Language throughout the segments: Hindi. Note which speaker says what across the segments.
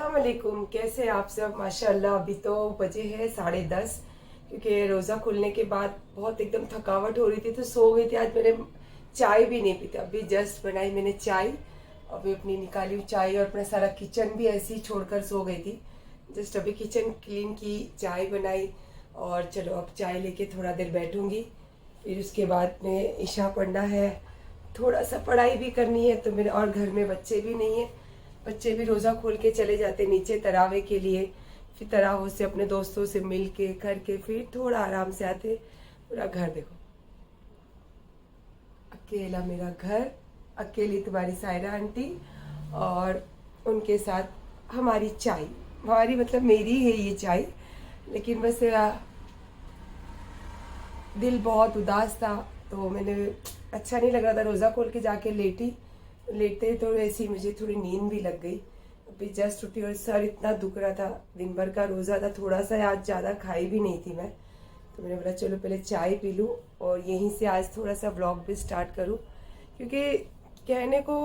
Speaker 1: अस्सलाम वालेकुम। कैसे आप सब? माशाल्लाह अभी तो बजे है 10:30, क्योंकि रोज़ा खुलने के बाद बहुत एकदम थकावट हो रही थी तो सो गई थी। आज मैंने चाय भी नहीं पीता, अभी जस्ट बनाई मैंने चाय, अभी अपनी निकाली हूँ चाय और अपना सारा किचन भी ऐसे ही छोड़कर सो गई थी। जस्ट अभी किचन क्लीन की, चाय बनाई और चलो अब चाय लेके थोड़ा देर बैठूंगी, फिर उसके बाद में इशा पढ़ना है, थोड़ा सा पढ़ाई भी करनी है। तो मेरे और घर में बच्चे भी नहीं है, बच्चे भी रोज़ा खोल के चले जाते नीचे तरावे के लिए, फिर तरावों से अपने दोस्तों से मिल के करके फिर थोड़ा आराम से आते। पूरा घर देखो, अकेला मेरा घर, अकेली तुम्हारी सायरा आंटी और उनके साथ हमारी चाय, हमारी मतलब मेरी है ये चाय। लेकिन बस दिल बहुत उदास था तो मैंने, अच्छा नहीं लग रहा था, रोज़ा खोल के जाके लेटते तो ऐसी मुझे थोड़ी नींद भी लग गई। अभी जस्ट उठी और सर इतना दुख रहा था, दिन भर का रोज़ा था, थोड़ा सा आज ज़्यादा खाई भी नहीं थी मैं, तो मैंने बोला चलो पहले चाय पी लूँ और यहीं से आज थोड़ा सा व्लॉग भी स्टार्ट करूँ, क्योंकि कहने को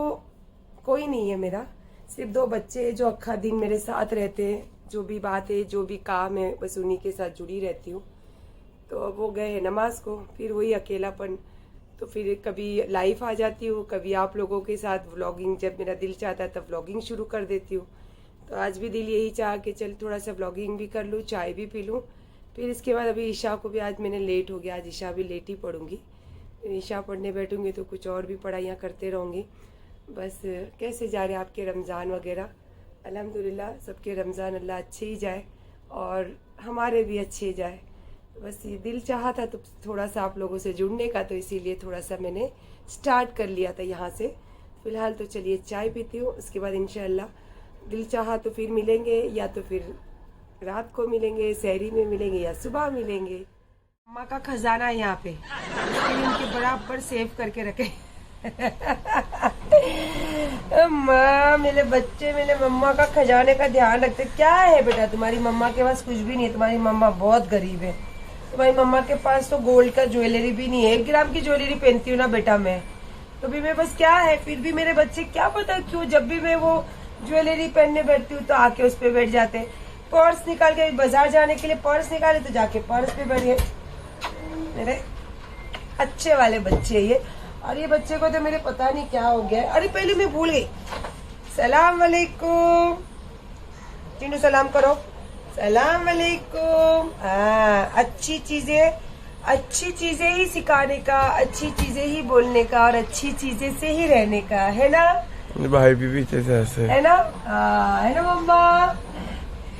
Speaker 1: कोई नहीं है मेरा, सिर्फ 2 बच्चे जो अक्खा दिन मेरे साथ रहते हैं, जो भी बात है जो भी काम है बस उन्हीं के साथ जुड़ी रहती हूँ। तो अब वो गए हैं नमाज को, फिर वही अकेलापन, तो फिर कभी लाइव आ जाती हूँ, कभी आप लोगों के साथ व्लॉगिंग, जब मेरा दिल चाहता है तब व्लॉगिंग शुरू कर देती हूँ। तो आज भी दिल यही चाह कि चल थोड़ा सा व्लॉगिंग भी कर लूँ, चाय भी पी लूँ। फिर इसके बाद अभी ईशा को भी, आज मैंने लेट हो गया, आज ईशा भी लेट ही पढ़ूंगी, ईशा पढ़ने बैठूंगी तो कुछ और भी पढ़ाइयाँ करते रहूँगी। बस कैसे जा रहे आपके रमज़ान वगैरह? अल्हम्दुलिल्लाह सबके रमज़ान अल्लाह अच्छे ही जाए और हमारे भी अच्छे जाए। बस ये दिल चाहा था तो थोड़ा सा आप लोगों से जुड़ने का, तो इसीलिए थोड़ा सा मैंने स्टार्ट कर लिया था यहाँ से। फ़िलहाल तो चलिए चाय पीती हूँ, उसके बाद इंशाअल्लाह दिल चाहा तो फिर मिलेंगे, या तो फिर रात को मिलेंगे, सहरी में मिलेंगे या सुबह मिलेंगे। अम्मा का खजाना है यहाँ पे, इनके बराबर सेव करके रखे। अम्मा, मेरे बच्चे मेरे मम्मा का खजाने का ध्यान रखते। क्या है बेटा तुम्हारी मम्मा के पास? कुछ भी नहीं है, तुम्हारी मम्मा बहुत गरीब है। तुम्हारी मम्मा के पास तो गोल्ड का ज्वेलरी भी नहीं है, 1 ग्राम की ज्वेलरी पहनती हूँ ना बेटा मैं, तो भी मेरे पास क्या है? फिर भी मेरे बच्चे क्या पता क्यों जब भी मैं वो ज्वेलरी पहनने बैठती हूँ तो आके उस पे बैठ जाते। पर्स निकाल के, बाजार जाने के लिए पर्स निकाले तो जाके पर्स पे बैठ गए। मेरे अच्छे वाले बच्चे ये, और ये बच्चे को तो मेरे पता नहीं क्या हो गया। अरे पहले मैं भूल गई, सलाम वालेकुम, चिंटू सलाम करो, सलाम वालेकुम। अच्छी चीजें ही सिखाने का, अच्छी चीजें ही बोलने का और अच्छी चीजें से ही रहने का, है ना
Speaker 2: भाई? भी ऐसे
Speaker 1: है ना? है ना मम्मा?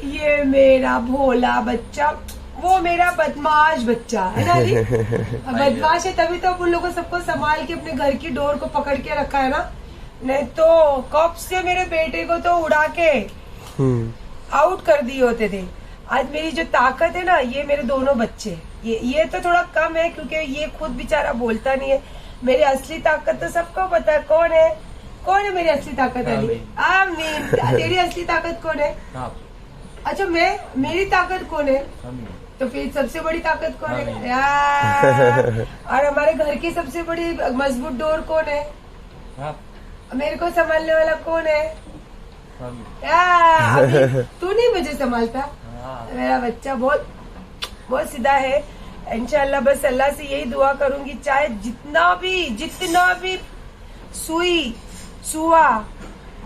Speaker 1: ये मेरा भोला बच्चा, वो मेरा बदमाश बच्चा है ना जी। बदमाश है तभी तो उन लोगों सबको संभाल के अपने घर की डोर को पकड़ के रखा है ना, नहीं तो कब से मेरे बेटे को तो उड़ा के आउट कर दिए होते थे। आज मेरी जो ताकत है ना, ये मेरे दोनों बच्चे, ये तो थोड़ा कम है क्योंकि ये खुद बेचारा बोलता नहीं है। मेरी असली ताकत तो सबको पता है, कौन है मेरी असली ताकत? अली आमीन। तेरी असली ताकत कौन है? अच्छा, मेरी ताकत कौन है? तो फिर सबसे बड़ी ताकत कौन है यार? और हमारे घर की सबसे बड़ी मजबूत डोर कौन है? मेरे को संभालने वाला कौन है यार? तू नहीं मुझे संभालता। मेरा बच्चा बहुत सीधा है। इंशाल्लाह बस अल्लाह से यही दुआ करूंगी, चाहे जितना भी सुआ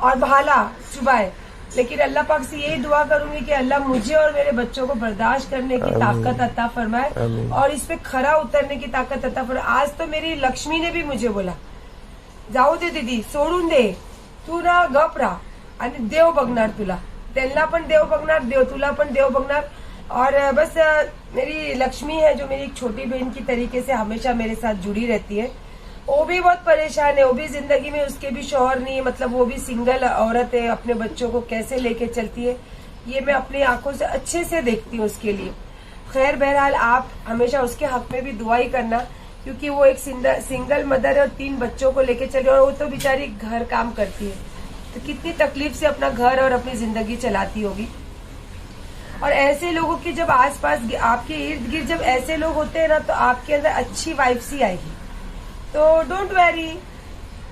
Speaker 1: और भाला चुभाए, लेकिन अल्लाह पाक से यही दुआ करूंगी कि अल्लाह मुझे और मेरे बच्चों को बर्दाश्त करने की ताकत अता फरमाए और इस पे खरा उतरने की ताकत अता फरमाए। आज तो मेरी लक्ष्मी ने भी मुझे बोला, जाऊ दे दीदी, सोडून दे, तू ना गप राहा आणि देव बघणार तुला, त्यांना पण देव बघणार, तुला पण देव बघणार। और बस मेरी लक्ष्मी है जो मेरी एक छोटी बहन की तरीके से हमेशा मेरे साथ जुड़ी रहती है। वो भी बहुत परेशान है, वो भी जिंदगी में, उसके भी शौहर नहीं है, मतलब वो भी सिंगल औरत है, अपने बच्चों को कैसे लेके चलती है ये मैं अपनी आंखों से अच्छे से देखती हूँ उसके लिए। खैर बहरहाल आप हमेशा उसके हक में भी दुआ ही करना, क्योंकि वो एक सिंगल मदर है और 3 बच्चों को लेके चली, और वो तो बेचारी घर काम करती है, तो कितनी तकलीफ से अपना घर और अपनी जिंदगी चलाती होगी। और ऐसे लोगों की जब आसपास आपके इर्द गिर्द जब ऐसे लोग होते हैं ना, तो आपके अंदर अच्छी वाइब्स ही आएगी। तो डोंट वरी,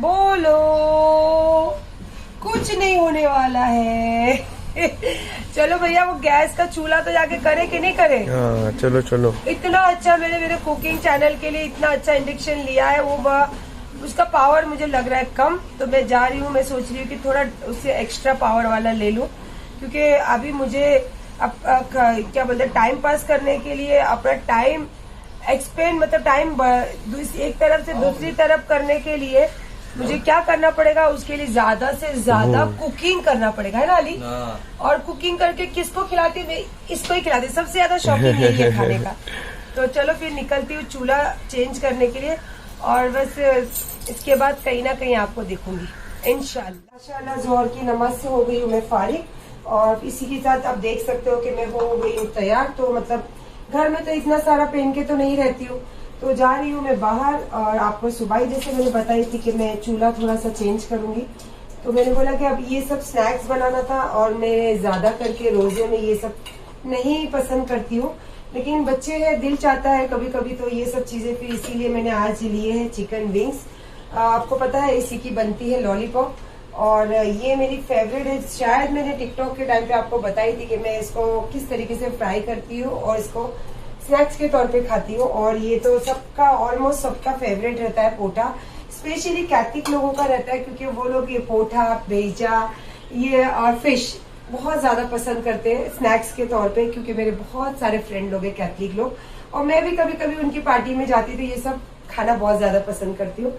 Speaker 1: बोलो कुछ नहीं होने वाला है। चलो भैया, वो गैस का चूल्हा तो जाके करे कि नहीं करे।
Speaker 2: हाँ चलो चलो।
Speaker 1: इतना अच्छा मैंने मेरे कुकिंग चैनल के लिए इतना अच्छा इंडक्शन लिया है, वो उसका पावर मुझे लग रहा है कम, तो मैं जा रही हूँ, मैं सोच रही हूँ कि थोड़ा उससे एक्स्ट्रा पावर वाला ले लूँ, क्योंकि अभी मुझे क्या बोलते हैं, टाइम पास करने के लिए अपना टाइम एक्सपेंड, मतलब टाइम एक तरफ से दूसरी तरफ करने के लिए मुझे क्या करना पड़ेगा, उसके लिए ज्यादा से ज्यादा कुकिंग करना पड़ेगा, है ना अली। और कुकिंग करके किसको खिलाती, मैं इसको ही खिलाती, सबसे ज्यादा शौकीन यही है खाने का। तो चलो फिर निकलती हूँ चूल्हा चेंज करने के लिए, और बस इसके बाद कहीं ना कहीं आपको दिखूंगी इंशाल्लाह। माशाल्लाह जोहर की नमाज से हो गई हूँ मैं फारिग, और इसी के साथ आप देख सकते हो कि मैं हो गई हूँ तैयार। तो मतलब घर में तो इतना सारा पहन के तो नहीं रहती हूँ, तो जा रही हूँ मैं बाहर। और आपको सुबह ही जैसे मैंने बताई थी कि मैं चूल्हा थोड़ा सा चेंज करूंगी, तो मैंने बोला कि अब ये सब स्नैक्स बनाना था, और मैं ज्यादा करके रोजे में ये सब नहीं पसंद करती हूँ, लेकिन बच्चे हैं, दिल चाहता है कभी कभी तो ये सब चीजें, फिर इसीलिए मैंने आज लिए हैं चिकन विंग्स। आपको पता है इसी की बनती है लॉलीपॉप, और ये मेरी फेवरेट है। शायद मैंने टिकटॉक के टाइम पे आपको बताई थी कि मैं इसको किस तरीके से फ्राई करती हूँ और इसको स्नैक्स के तौर पे खाती हूँ। और ये तो सबका ऑलमोस्ट सबका फेवरेट रहता है पोटा, स्पेशली कैथलिक लोगों का रहता है, क्योंकि वो लोग ये पोटा, भेजा ये और फिश बहुत ज्यादा पसंद करते हैं स्नैक्स के तौर पे, क्योंकि मेरे बहुत सारे फ्रेंड लोग हैं कैथलिक लोग, और मैं भी कभी कभी उनकी पार्टी में जाती तो ये सब खाना बहुत ज्यादा पसंद करती हूँ।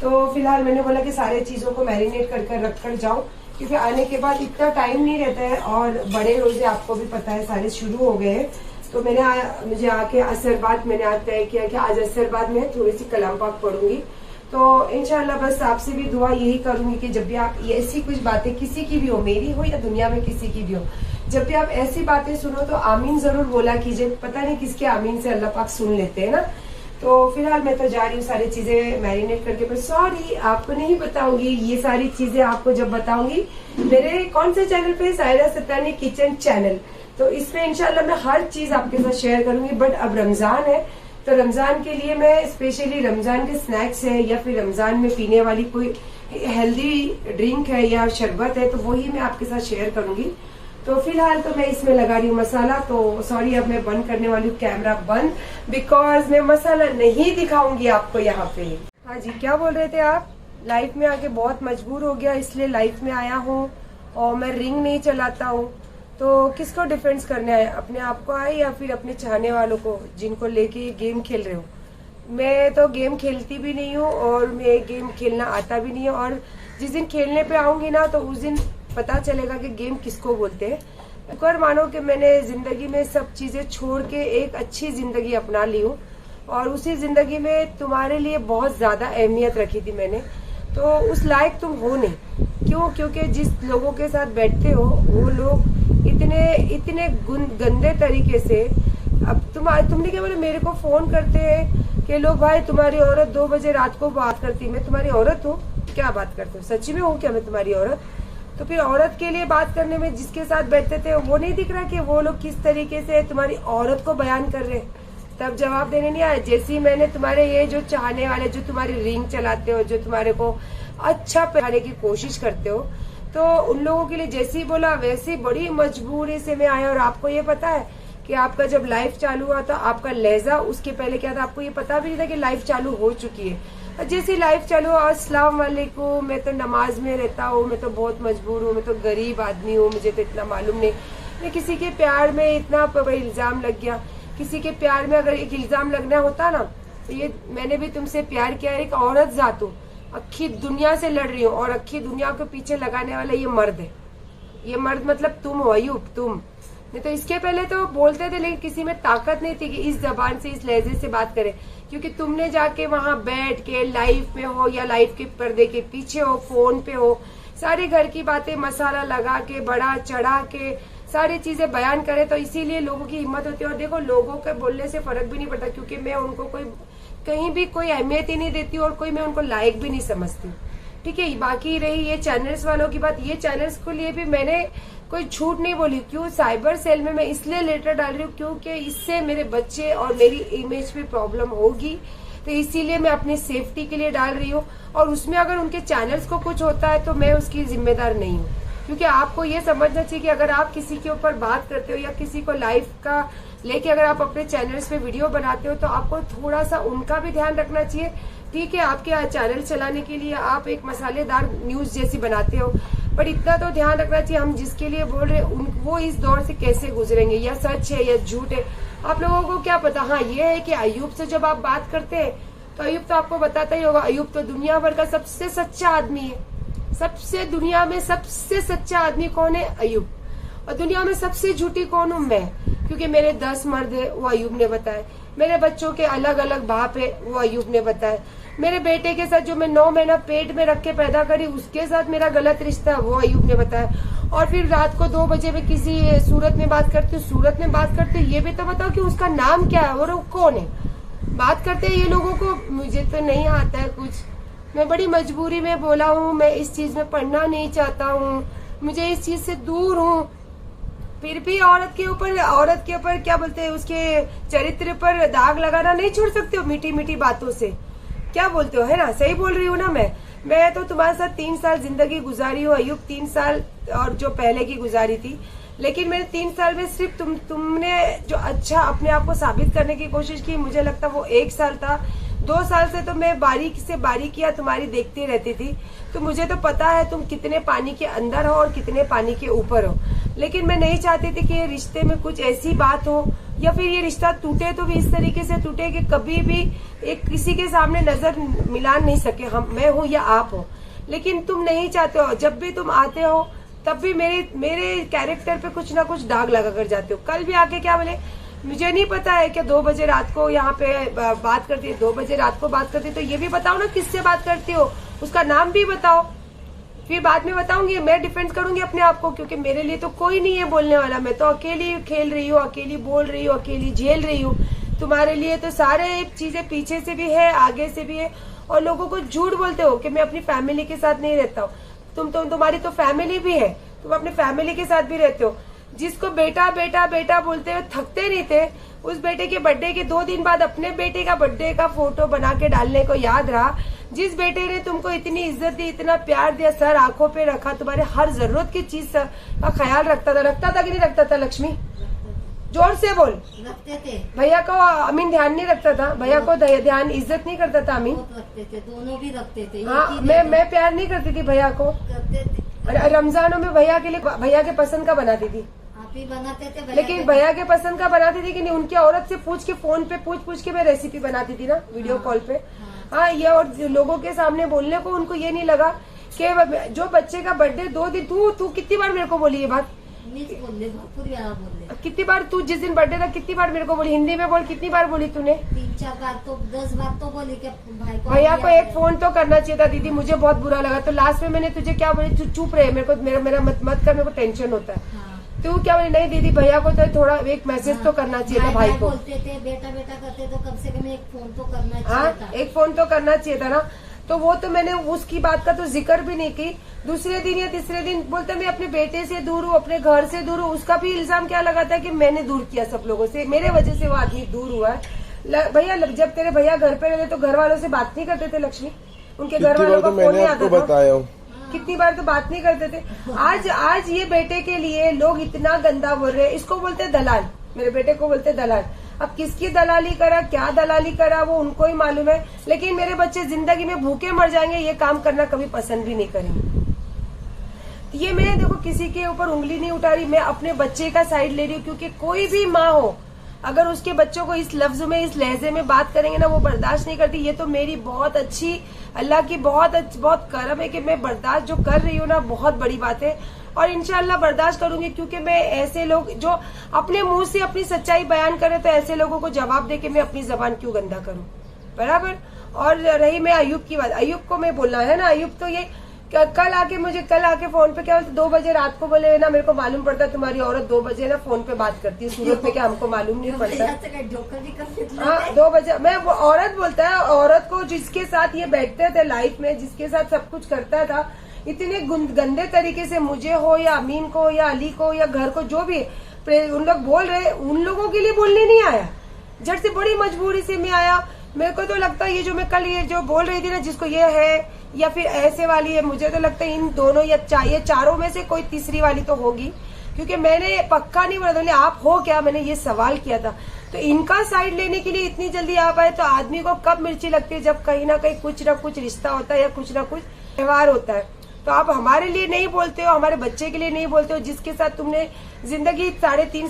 Speaker 1: तो फिलहाल मैंने बोला कि सारे चीजों को मैरिनेट कर रख कर जाऊं, क्योंकि आने के बाद इतना टाइम नहीं रहता है, और बड़े रोजे आपको भी पता है सारे शुरू हो गए हैं। तो मुझे आके असर बाद मैंने आज तय किया कि आज असर बाद में थोड़ी सी कलाम पाक पढ़ूंगी। तो इंशाल्लाह बस आपसे भी दुआ यही करूंगी कि जब भी आप ऐसी कुछ बातें किसी की भी हो, मेरी हो या दुनिया में किसी की भी हो, जब भी आप ऐसी बातें सुनो तो आमीन जरूर बोला कीजिए, पता नहीं किसके आमीन से अल्लाह पाक सुन लेते हैं ना। तो फिलहाल मैं तो जा रही हूँ सारी चीजें मैरिनेट करके, पर सॉरी आपको नहीं बताऊंगी, ये सारी चीजें आपको जब बताऊंगी मेरे कौन से चैनल पे, सायरा सत्तानी किचन चैनल, तो इसमें इंशाल्लाह मैं हर चीज आपके साथ शेयर करूंगी। बट अब रमजान है, तो रमजान के लिए मैं स्पेशली रमजान के स्नैक्स है या फिर रमजान में पीने वाली कोई हेल्दी ड्रिंक है या शरबत है, तो वही मैं आपके साथ शेयर करूंगी। तो फिलहाल तो मैं इसमें लगा रही हूँ मसाला, तो सॉरी अब मैं बंद करने वाली हूँ कैमरा बंद, बिकॉज मैं मसाला नहीं दिखाऊंगी आपको यहाँ पे। हाँ जी, क्या बोल रहे थे आप? लाइफ में आके बहुत मजबूर हो गया, इसलिए लाइफ में आया हूँ, और मैं रिंग नहीं चलाता हूँ। तो किसको डिफेंस करने आए, अपने आप को आए या फिर अपने चाहने वालों को जिनको लेके गेम खेल रहे हो? मैं तो गेम खेलती भी नहीं हूँ, और मैं गेम खेलना आता भी नहीं है, और जिस दिन खेलने पे आऊंगी ना तो उस दिन पता चलेगा कि गेम किसको बोलते हैं। शुक्र मानो कि मैंने जिंदगी में सब चीजें छोड़ के एक अच्छी जिंदगी अपना ली हूँ, और उसी जिंदगी में तुम्हारे लिए बहुत ज्यादा अहमियत रखी थी मैंने, तो उस लायक तुम हो नहीं। क्यों? क्योंकि जिस लोगों के साथ बैठते हो वो लोग इतने गंदे तरीके से, अब तुमने क्या बोला, मेरे को फोन करते हैं कि लोग भाई तुम्हारी औरत 2 बजे रात को बात करती, मैं तुम्हारी औरत हूँ? क्या बात करते हो, सच्ची में हूँ क्या मैं तुम्हारी औरत? तो फिर औरत के लिए बात करने में जिसके साथ बैठते थे वो नहीं दिख रहा कि वो लोग किस तरीके से तुम्हारी औरत को बयान कर रहे हैं? तब जवाब देने नहीं आया। जैसे ही मैंने तुम्हारे ये जो चाहने वाले, जो तुम्हारी रिंग चलाते हो, जो तुम्हारे को अच्छा पहनाने की कोशिश करते हो, तो उन लोगों के लिए जैसे ही बोला वैसे ही बड़ी मजबूरी से मैं आया। और आपको ये पता है कि आपका जब लाइफ चालू हुआ था, आपका लहजा उसके पहले क्या था, आपको ये पता भी नहीं था कि लाइफ चालू हो चुकी है। जैसे लाइफ चालू, अस्सलाम वालेकुम, मैं तो नमाज में रहता हूँ, मैं तो बहुत मजबूर हूँ, मैं तो गरीब आदमी हूँ, मुझे तो इतना मालूम नहीं, मैं किसी के प्यार में इतना इल्जाम लग गया। किसी के प्यार में अगर एक इल्जाम लगना होता ना, तो ये मैंने भी तुमसे प्यार किया, एक औरत जात हूँ, अक्खी दुनिया से लड़ रही हूँ, और अक्खी दुनिया को पीछे लगाने वाला ये मर्द है। ये मर्द मतलब तुम हो अयूब, तुम नहीं तो इसके पहले तो बोलते थे, लेकिन किसी में ताकत नहीं थी कि इस जबान से, इस लहजे से बात करे, क्योंकि तुमने जाके वहां बैठ के लाइफ में हो या लाइफ के पर्दे के पीछे हो, फोन पे हो, सारे घर की बातें मसाला लगा के, बड़ा चढ़ा के सारी चीजें बयान करे, तो इसीलिए लोगों की हिम्मत होती है। और देखो, लोगों के बोलने से फर्क भी नहीं पड़ता, क्योंकि मैं उनको कहीं भी कोई अहमियत ही नहीं देती, और कोई मैं उनको लायक भी नहीं समझती। ठीक है, बाकी रही ये चैनल्स वालों की बात, ये चैनल्स के लिए भी मैंने कोई झूठ नहीं बोली। क्यों? साइबर सेल में मैं इसलिए लेटर डाल रही हूँ क्योंकि इससे मेरे बच्चे और मेरी इमेज पे प्रॉब्लम होगी, तो इसीलिए मैं अपनी सेफ्टी के लिए डाल रही हूँ। और उसमें अगर उनके चैनल्स को कुछ होता है तो मैं उसकी जिम्मेदार नहीं हूँ, क्योंकि आपको ये समझना चाहिए कि अगर आप किसी के ऊपर बात करते हो या किसी को लाइफ का लेके अगर आप अपने चैनल्स पे वीडियो बनाते हो तो आपको थोड़ा सा उनका भी ध्यान रखना चाहिए। ठीक है, आपके चैनल चलाने के लिए आप एक मसालेदार न्यूज जैसी बनाते हो, पर इतना तो ध्यान रखना चाहिए हम जिसके लिए बोल रहे हैं वो इस दौर से कैसे गुजरेंगे, या सच है या झूठ है, आप लोगों को क्या पता। हाँ, ये है कि अयूब से जब आप बात करते हैं तो अयूब तो आपको बताता ही होगा, अयूब तो दुनिया भर का सबसे सच्चा आदमी है। सबसे दुनिया में सबसे सच्चा आदमी कौन है? अयूब। और दुनिया में सबसे झूठी कौन हूं? मैं, क्योंकि मेरे 10 मर्द है वो अयूब ने बताया, मेरे बच्चों के अलग अलग बाप है वो अयूब ने बताया, मेरे बेटे के साथ जो मैं 9 महीना पेट में रख के पैदा करी उसके साथ मेरा गलत रिश्ता वो अयूब ने बताया। और फिर रात को 2 बजे में किसी सूरत में बात करती हूँ, सूरत में बात करती हूँ, ये भी तो बताओ कि उसका नाम क्या है और वो कौन है। बात करते हैं ये लोगों को, मुझे तो नहीं आता है कुछ, मैं बड़ी मजबूरी में बोला हूँ, मैं इस चीज में पढ़ना नहीं चाहता हूँ, मुझे इस चीज से दूर हूँ, फिर भी औरत के ऊपर क्या बोलते हैं, उसके चरित्र पर दाग लगाना नहीं छोड़ सकते हो मीठी मीठी बातों से। क्या बोलते हो, है ना? सही बोल रही हूँ ना मैं तो तुम्हारे साथ 3 साल जिंदगी गुजारी हूँ अयूब, 3 साल और जो पहले की गुजारी थी, लेकिन मेरे 3 साल में सिर्फ तुमने जो अच्छा अपने आप को साबित करने की कोशिश की, मुझे लगता वो 1 साल था। 2 साल से तो मैं बारीकी से बारीकियां तुम्हारी देखती रहती थी, तो मुझे तो पता है तुम कितने पानी के अंदर हो और कितने पानी के ऊपर हो। लेकिन मैं नहीं चाहती थी कि ये रिश्ते में कुछ ऐसी बात हो या फिर ये रिश्ता टूटे तो भी इस तरीके से टूटे कि कभी भी एक किसी के सामने नजर मिला नहीं सके, हम मैं हूँ या आप हो। लेकिन तुम नहीं चाहते हो, जब भी तुम आते हो तब भी मेरे कैरेक्टर पे कुछ ना कुछ दाग लगा कर जाते हो। कल भी आके क्या बोले, मुझे नहीं पता है कि 2 बजे रात को यहाँ पे बात करती है, 2 बजे रात को बात करती है, तो ये भी बताओ ना किससे बात करती हो, उसका नाम भी बताओ। फिर बाद में बताऊंगी, मैं डिफेंड करूंगी अपने आप को, क्योंकि मेरे लिए तो कोई नहीं है बोलने वाला, मैं तो अकेली खेल रही हूँ, अकेली बोल रही हूँ, अकेली झेल रही हूँ। तुम्हारे लिए तो सारे चीजें पीछे से भी है, आगे से भी है, और लोगों को झूठ बोलते हो कि मैं अपनी फैमिली के साथ नहीं रहता हूँ। तुम्हारी तो फैमिली भी है, तुम अपनी फैमिली के साथ भी रहते हो। जिसको बेटा बेटा बेटा बोलते हुए थकते नहीं थे, उस बेटे के बर्थडे के 2 दिन बाद अपने बेटे का बर्थडे का फोटो बना के डालने को याद रहा। जिस बेटे ने तुमको इतनी इज्जत दी, इतना प्यार दिया, सर आंखों पे रखा, तुम्हारे हर जरूरत की चीज का ख्याल रखता था कि नहीं रखता था? लक्ष्मी, जोर से बोल।
Speaker 3: रखते थे।
Speaker 1: भैया को अमीन ध्यान नहीं रखता था, भैया को ध्यान इज्जत नहीं करता था अमीन।
Speaker 3: रखते थे, दोनों भी रखते थे।
Speaker 1: हाँ, मैं प्यार नहीं करती थी भैया को।
Speaker 3: करते थे।
Speaker 1: रमजानों में भैया के लिए भैया के पसंद का बनाती थी,
Speaker 3: आप ही बनाते थे।
Speaker 1: लेकिन भैया के पसंद का बनाती थी कि नहीं, उनकी औरत से पूछ के, फोन पे पूछ के मैं रेसिपी बनाती थी ना, वीडियो कॉल पे। हाँ, ये और लोगों के सामने बोलने को उनको ये नहीं लगा कि जो बच्चे का बर्थडे 2 दिन, तू कितनी बार मेरे को बोली ये बात? कितनी बार तू जिस दिन बर्थडे था कितनी बार मेरे को बोली? हिंदी में बोल, कितनी बार बोली तूने?
Speaker 3: 3-4 बार तो 10 बार तो बोली कि
Speaker 1: भैया को एक फोन तो करना चाहिए था दीदी, मुझे बहुत बुरा लगा। तो लास्ट में मैंने तुझे क्या बोली, तू चुप रहे, मेरे को मेरा मत कर, मेरे को टेंशन होता है। तू क्या बोली? नहीं दीदी, भैया को तो थोड़ा एक मैसेज तो करना चाहिए था भाई को।
Speaker 3: बोलते थे बेटा बेटा करते तो कम से कम एक फोन तो करना चाहिए था।
Speaker 1: एक फोन तो करना चाहिए था ना। तो वो तो मैंने उसकी बात का तो जिक्र भी नहीं की। दूसरे दिन या तीसरे दिन बोलते मैं अपने बेटे से दूर हूँ, अपने घर से दूर हूँ। उसका भी इल्जाम क्या लगाता है कि मैंने दूर किया सब लोगों से, मेरे वजह से वो आदमी दूर हुआ है। भैया जब तेरे भैया घर पे रहते तो घर वालों से बात नहीं करते थे लक्ष्मी? उनके घर वालों का फोन नहीं आता था? कितनी बार तो बात नहीं करते थे। आज ये बेटे के लिए लोग इतना गंदा बोल रहे हैं। इसको बोलते दलाल, मेरे बेटे को बोलते दलाल। अब किसकी दलाली करा, क्या दलाली करा, वो उनको ही मालूम है। लेकिन मेरे बच्चे जिंदगी में भूखे मर जाएंगे, ये काम करना कभी पसंद भी नहीं करेंगे। ये मैं देखो किसी के ऊपर उंगली नहीं उठा रही, मैं अपने बच्चे का साइड ले रही हूँ। क्योंकि कोई भी माँ हो, अगर उसके बच्चों को इस लफ्ज में, इस लहजे में बात करेंगे ना, वो बर्दाश्त नहीं करती। ये तो मेरी बहुत अच्छी, अल्लाह की बहुत करम है कि मैं बर्दाश्त जो कर रही हूँ ना, बहुत बड़ी बात है। और इंशाल्लाह बर्दाश्त करूंगी, क्योंकि मैं ऐसे लोग जो अपने मुंह से अपनी सच्चाई बयान करे, तो ऐसे लोगों को जवाब दे के मैं अपनी जबान क्यों गंदा करूं, बराबर। और रही मैं अयूब की बात, अयूब को मैं बोलना है ना, अयूब तो ये कल आके फोन पे क्या बोलते, 2 बजे रात को बोले ना, मेरे को मालूम पड़ता है तुम्हारी औरत 2 बजे ना फोन पे बात करती है सूरत में, क्या हमको मालूम नहीं पड़ता। हाँ, 2 बजे मैं वो औरत बोलता है, औरत को जिसके साथ ये बैठते थे लाइफ में, जिसके साथ सब कुछ करता था, इतने गंदे तरीके से मुझे हो या अमीन को या अली को या घर को जो भी उन लोग बोल रहे, उन लोगों के लिए बोलने नहीं आया। झट से बड़ी मजबूरी से मैं आया मेरे को तो लगता है ये जो मैं कल ये जो बोल रही थी ना, जिसको ये है या फिर ऐसे वाली है, मुझे तो लगता है इन दोनों या ये चारों में से कोई तीसरी वाली तो होगी, क्योंकि मैंने पक्का नहीं बोला था आप हो क्या, मैंने ये सवाल किया था। तो इनका साइड लेने के लिए इतनी जल्दी आप आए, तो आदमी को कब मिर्ची लगती है, जब कहीं ना कहीं कुछ ना कुछ रिश्ता होता है या कुछ ना कुछ व्यवहार होता है। तो आप हमारे लिए नहीं बोलते हो, हमारे बच्चे के लिए नहीं बोलते हो, जिसके साथ तुमने जिंदगी 3.5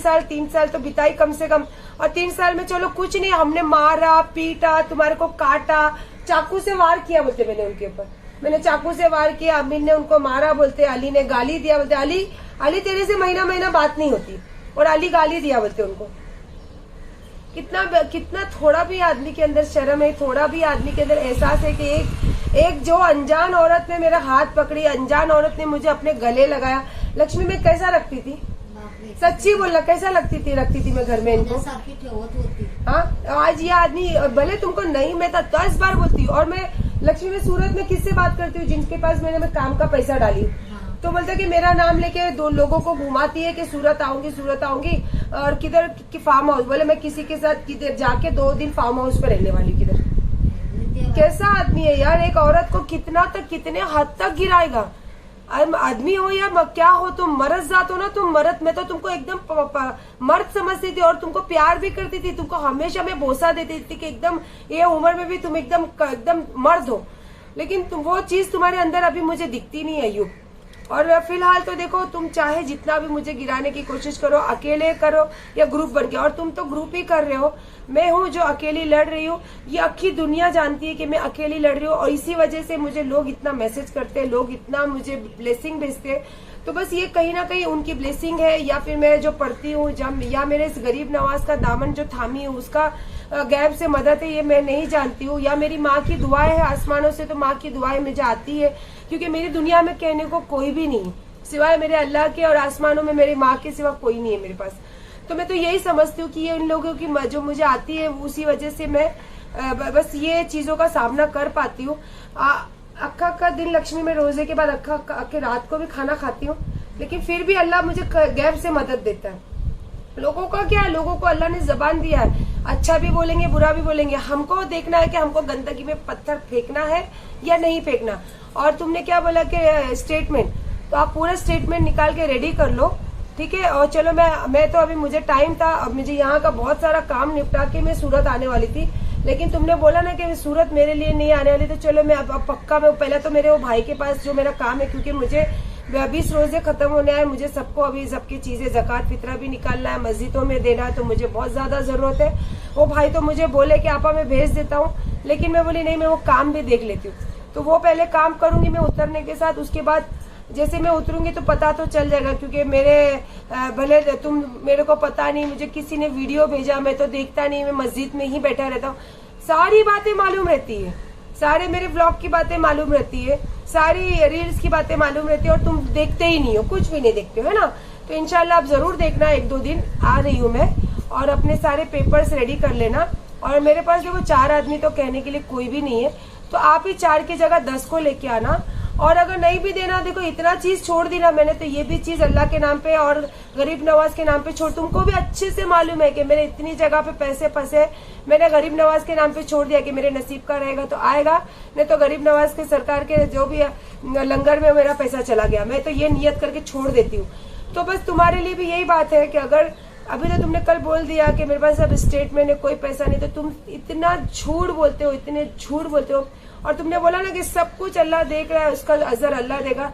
Speaker 1: साल तो बिताई कम से कम, और 3 साल में चलो कुछ नहीं, हमने मारा पीटा, तुम्हारे को काटा, चाकू से वार किया बोलते, मैंने उनके ऊपर मैंने चाकू से वार किया, अमीन ने उनको मारा बोलते, अली ने गाली दिया बोलते, अली तेरे से महीना बात नहीं होती, और अली गाली दिया बोलते उनको। कितना थोड़ा भी आदमी के अंदर शर्म है, थोड़ा भी आदमी के अंदर एहसास है कि एक जो अनजान औरत ने मेरा हाथ पकड़ी, अनजान औरत ने मुझे अपने गले लगाया। लक्ष्मी मैं कैसा रखती थी, सच्ची बोलना कैसा रखती थी मैं घर में इनको, हाँ। आज ये आदमी भले तुमको नहीं, मैं 10 बार बोलती हूँ, और मैं लक्ष्मी में सूरत में किससे बात करती हूँ, जिनके पास मैंने काम का पैसा डाली, तो बोलते कि मेरा नाम लेके 2 लोगों को घुमाती है कि सूरत आऊंगी, और किधर की फार्म हाउस, बोले मैं किसी के साथ किधर जाके 2 दिन फार्म हाउस पे रहने वाली, किधर। कैसा आदमी है यार, एक औरत को कितने हद तक गिराएगा। आदमी हो या क्या हो, तुम मर्द जात हो ना, तुम मर्द, मैं तो तुमको एकदम मर्द समझती थी और तुमको प्यार भी करती थी, तुमको हमेशा मैं बोसा देती थी कि एकदम ये उम्र में भी तुम एकदम मर्द हो, लेकिन वो चीज तुम्हारे अंदर अभी मुझे दिखती नहीं है। और फिलहाल तो देखो, तुम चाहे जितना भी मुझे गिराने की कोशिश करो, अकेले करो या ग्रुप बन के, और तुम तो ग्रुप ही कर रहे हो। मैं हूँ जो अकेली लड़ रही हूँ, ये अक्खी दुनिया जानती है कि मैं अकेली लड़ रही हूँ, और इसी वजह से मुझे लोग इतना मैसेज करते हैं, लोग इतना मुझे ब्लेसिंग भेजते हैं। तो बस ये कहीं ना कहीं उनकी ब्लेसिंग है, या फिर मैं जो पढ़ती हूँ, या मेरे इस गरीब नवाज का दामन जो थामी हूँ उसका गैब से मदद है, ये मैं नहीं जानती हूँ, या मेरी माँ की दुआएं है आसमानों से, तो माँ की दुआएं मुझे आती है, क्योंकि मेरी दुनिया में कहने को कोई भी नहीं सिवाय मेरे अल्लाह के, और आसमानों में मेरी माँ के सिवा कोई नहीं है मेरे पास। तो मैं तो यही समझती हूँ कि ये इन लोगों की जो मुझे आती है, उसी वजह से मैं बस ये चीजों का सामना कर पाती हूँ। अक्का दिन लक्ष्मी में रोजे के बाद अक्का के रात को भी खाना खाती हूँ, लेकिन फिर भी अल्लाह मुझे गैब से मदद देता है। लोगों का क्या है, लोगों को अल्लाह ने जबान दिया है, अच्छा भी बोलेंगे बुरा भी बोलेंगे, हमको देखना है कि हमको गंदगी में पत्थर फेंकना है या नहीं फेंकना। और तुमने क्या बोला कि स्टेटमेंट, तो आप पूरा स्टेटमेंट निकाल के रेडी कर लो, ठीक है। और चलो मैं तो अभी मुझे टाइम था, अब मुझे यहाँ का बहुत सारा काम निपटा के मैं सूरत आने वाली थी, लेकिन तुमने बोला ना कि सूरत मेरे लिए नहीं आने वाली, तो चलो मैं अब पक्का मैं पहले तो मेरे वो भाई के पास जो मेरा काम है, क्योंकि मुझे 20 रोजे खत्म होने आए, मुझे सबको अभी सबकी चीजें ज़कात फितरा भी निकालना है, मस्जिदों में देना है, तो मुझे बहुत ज्यादा जरूरत है। वो भाई तो मुझे बोले कि आपा मैं भेज देता हूँ, लेकिन मैं बोली नहीं, मैं वो काम भी देख लेती हूँ। तो वो पहले काम करूंगी मैं उतरने के साथ, उसके बाद जैसे मैं उतरूंगी तो पता तो चल जाएगा, क्योंकि मेरे भले तुम मेरे को पता नहीं, मुझे किसी ने वीडियो भेजा, मैं तो देखता नहीं, मैं मस्जिद में ही बैठा रहता हूँ, सारी बातें मालूम रहती है, सारे मेरे व्लॉग की बातें मालूम रहती है, सारी रील्स की बातें मालूम रहती है, और तुम देखते ही नहीं हो, कुछ भी नहीं देखते हो, है ना। तो इंशाल्लाह आप जरूर देखना, 1-2 दिन आ रही हूँ मैं, और अपने सारे पेपर्स रेडी कर लेना। और मेरे पास देखो 4 आदमी तो कहने के लिए कोई भी नहीं है, तो आप ही 4 की जगह 10 को लेके आना। और अगर नहीं भी देना, देखो इतना चीज छोड़ दी ना मैंने, तो ये भी चीज अल्लाह के नाम पे और गरीब नवाज के नाम पे छोड़, तुमको भी अच्छे से मालूम है कि मेरे इतनी जगह पे पैसे फंसे, मैंने गरीब नवाज के नाम पे छोड़ दिया कि मेरे नसीब का रहेगा तो आएगा, नहीं तो गरीब नवाज के सरकार के जो भी लंगर में मेरा पैसा चला गया, मैं तो ये नियत करके छोड़ देती हूँ। तो बस तुम्हारे लिए भी यही बात है कि अगर अभी तो तुमने कल बोल दिया कि मेरे पास अब स्टेटमेंट है, कोई पैसा नहीं, तो तुम इतना झूठ बोलते हो, इतने झूठ बोलते हो। और तुमने बोला ना कि सब कुछ अल्लाह देख रहा है, उसका अजर अल्लाह देगा,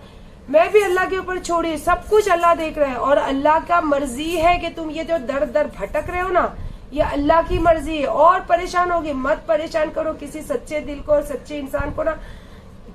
Speaker 1: मैं भी अल्लाह के ऊपर छोड़ी, सब कुछ अल्लाह देख रहा है, और अल्लाह का मर्जी है कि तुम ये जो दर दर भटक रहे हो ना, ये अल्लाह की मर्जी है। और परेशान होगी मत, परेशान करो किसी सच्चे दिल को और सच्चे इंसान को ना।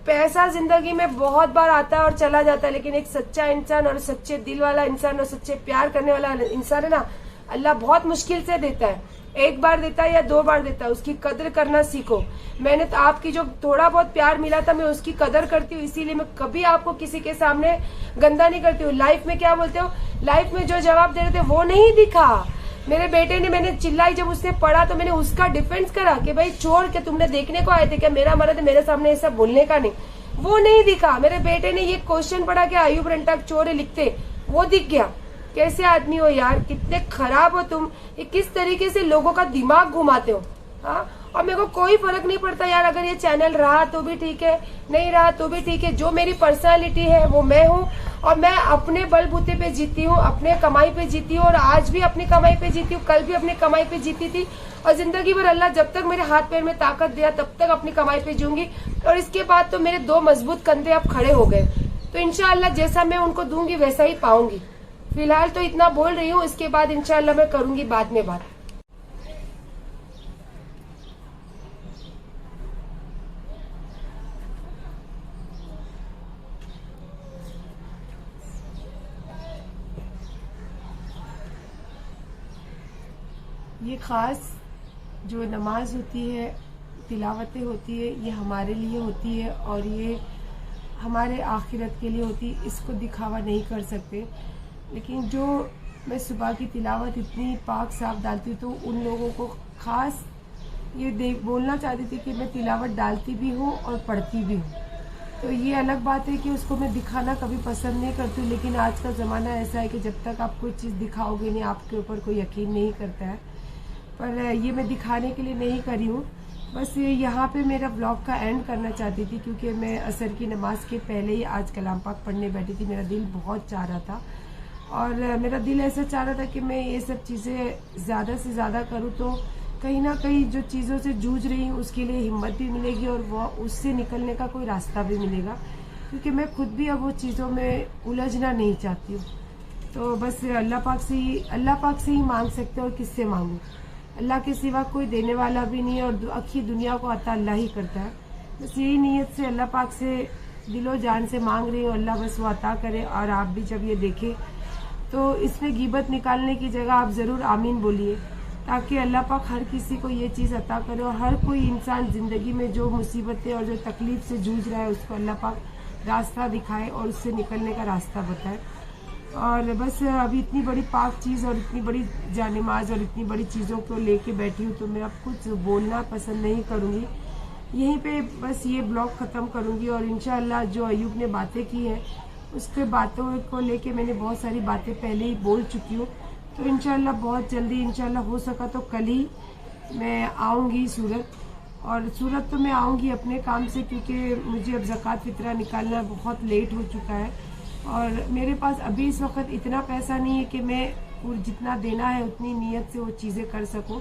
Speaker 1: पैसा जिंदगी में बहुत बार आता है और चला जाता है, लेकिन एक सच्चा इंसान और सच्चे दिल वाला इंसान और सच्चे प्यार करने वाला इंसान है ना, अल्लाह बहुत मुश्किल से देता है, 1 बार देता है या 2 बार देता है, उसकी कदर करना सीखो। मैंने तो आपकी जो थोड़ा बहुत प्यार मिला था, मैं उसकी कदर करती हूँ, इसीलिए मैं कभी आपको किसी के सामने गंदा नहीं करती हूँ। लाइफ में क्या बोलते हो, लाइफ में जो जवाब दे रहे थे वो नहीं दिखा। मेरे बेटे ने, मैंने चिल्लाई जब उसने पढ़ा तो मैंने उसका डिफेंस करा कि भाई चोर के तुमने देखने को आए थे क्या, मेरा मर्द मेरे सामने ऐसा बोलने का नहीं, वो नहीं दिखा। मेरे बेटे ने ये क्वेश्चन पढ़ा कि आयुब रंटाक चोर है लिखते, वो दिख गया। कैसे आदमी हो यार, कितने खराब हो तुम, ये किस तरीके से लोगों का दिमाग घुमाते हो। हाँ, और मेरे को कोई फर्क नहीं पड़ता यार, अगर ये चैनल रहा तो भी ठीक है, नहीं रहा तो भी ठीक है। जो मेरी पर्सनालिटी है वो मैं हूँ, और मैं अपने बलबूते पे जीती हूँ, अपने कमाई पे जीती हूँ, और आज भी अपनी कमाई पे जीती हूँ, कल भी अपनी कमाई पे जीती थी, और जिंदगी भर अल्लाह जब तक मेरे हाथ पैर में ताकत दिया तब तक अपनी कमाई पे जीऊंगी। और इसके बाद तो मेरे 2 मजबूत कंधे अब खड़े हो गए, तो इंशाल्लाह जैसा मैं उनको दूंगी वैसा ही पाऊंगी। फिलहाल तो इतना बोल रही हूँ, इसके बाद इंशाल्लाह मैं करूंगी बाद में बात। ये खास जो नमाज होती है, तिलावतें होती है, ये हमारे लिए होती है और ये हमारे आखिरत के लिए होती है। इसको दिखावा नहीं कर सकते, लेकिन जो मैं सुबह की तिलावत इतनी पाक साफ डालती हूँ, तो उन लोगों को खास ये बोलना चाहती थी कि मैं तिलावत डालती भी हूँ और पढ़ती भी हूँ। तो ये अलग बात है कि उसको मैं दिखाना कभी पसंद नहीं करती हूँ, लेकिन आज का ज़माना ऐसा है कि जब तक आप कोई चीज़ दिखाओगे नहीं, आपके ऊपर कोई यकीन नहीं करता है। पर ये मैं दिखाने के लिए नहीं करी हूँ, बस यहाँ पे मेरा ब्लॉग का एंड करना चाहती थी, क्योंकि मैं असर की नमाज के पहले ही आज कलाम पाक पढ़ने बैठी थी। मेरा दिल बहुत चाह रहा था, और मेरा दिल ऐसा चाह रहा था कि मैं ये सब चीज़ें ज़्यादा से ज़्यादा करूँ, तो कहीं ना कहीं जो चीज़ों से जूझ रही हूँ उसके लिए हिम्मत भी मिलेगी, और वो उससे निकलने का कोई रास्ता भी मिलेगा, क्योंकि मैं खुद भी अब वो चीज़ों में उलझना नहीं चाहती हूँ। तो बस अल्लाह पाक से ही मांग सकते हैं, और किससे मांगूँ? अल्लाह के सिवा कोई देने वाला भी नहीं है, और आखी दुनिया को अता अल्लाह ही करता है। बस यही नीयत से अल्लाह पाक से दिलो जान से मांग रही हूँ, अल्लाह बस वो अता करे। और आप भी जब ये देखें तो इसमें गीबत निकालने की जगह आप ज़रूर आमीन बोलिए, ताकि अल्लाह पाक हर किसी को ये चीज़ अता करे, और हर कोई इंसान ज़िंदगी में जो मुसीबतें और जो तकलीफ से जूझ रहा है उसको अल्लाह पाक रास्ता दिखाए और उससे निकलने का रास्ता बताए। और बस अभी इतनी बड़ी पाक चीज़ और इतनी बड़ी जानेमाज और इतनी बड़ी चीज़ों को लेके बैठी हूँ, तो मैं अब कुछ बोलना पसंद नहीं करूँगी। यहीं पे बस ये ब्लॉग ख़त्म करूँगी, और इंशाअल्लाह जो अयूब ने बातें की हैं उसके बातों को लेके मैंने बहुत सारी बातें पहले ही बोल चुकी हूँ। तो इंशाअल्लाह बहुत जल्दी, इंशाअल्लाह हो सका तो कल ही मैं आऊँगी सूरत। और सूरत तो मैं आऊँगी अपने काम से, क्योंकि मुझे अब ज़कात फितरा निकालना बहुत लेट हो चुका है, और मेरे पास अभी इस वक्त इतना पैसा नहीं है कि मैं जितना देना है उतनी नीयत से वो चीज़ें कर सकूं।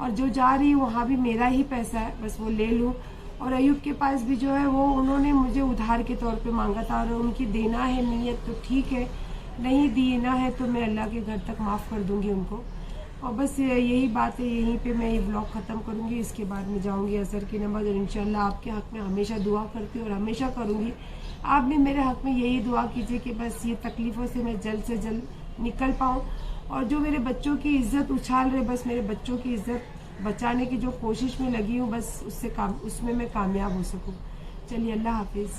Speaker 1: और जो जा रही हूँ वहाँ भी मेरा ही पैसा है, बस वो ले लूँ। और अयूब के पास भी जो है वो उन्होंने मुझे उधार के तौर पे मांगा था, और उनकी देना है नीयत तो ठीक है, नहीं देना है तो मैं अल्लाह के घर तक माफ़ कर दूँगी उनको। और बस यही बात है, यहीं पे मैं ये ब्लॉग ख़त्म करूँगी। इसके बाद मैं जाऊँगी असर की नमाज, और इंशाल्लाह आपके हक़ में हमेशा दुआ करती हूँ और हमेशा करूँगी। आप भी मेरे हक़ में यही दुआ कीजिए कि बस ये तकलीफ़ों से मैं जल्द से जल्द निकल पाऊँ, और जो मेरे बच्चों की इज़्ज़त उछाल रहे, बस मेरे बच्चों की इज़्ज़त बचाने की जो कोशिश में लगी हूँ, बस उसमें मैं कामयाब हो सकूँ। चलिए, अल्लाह हाफिज़।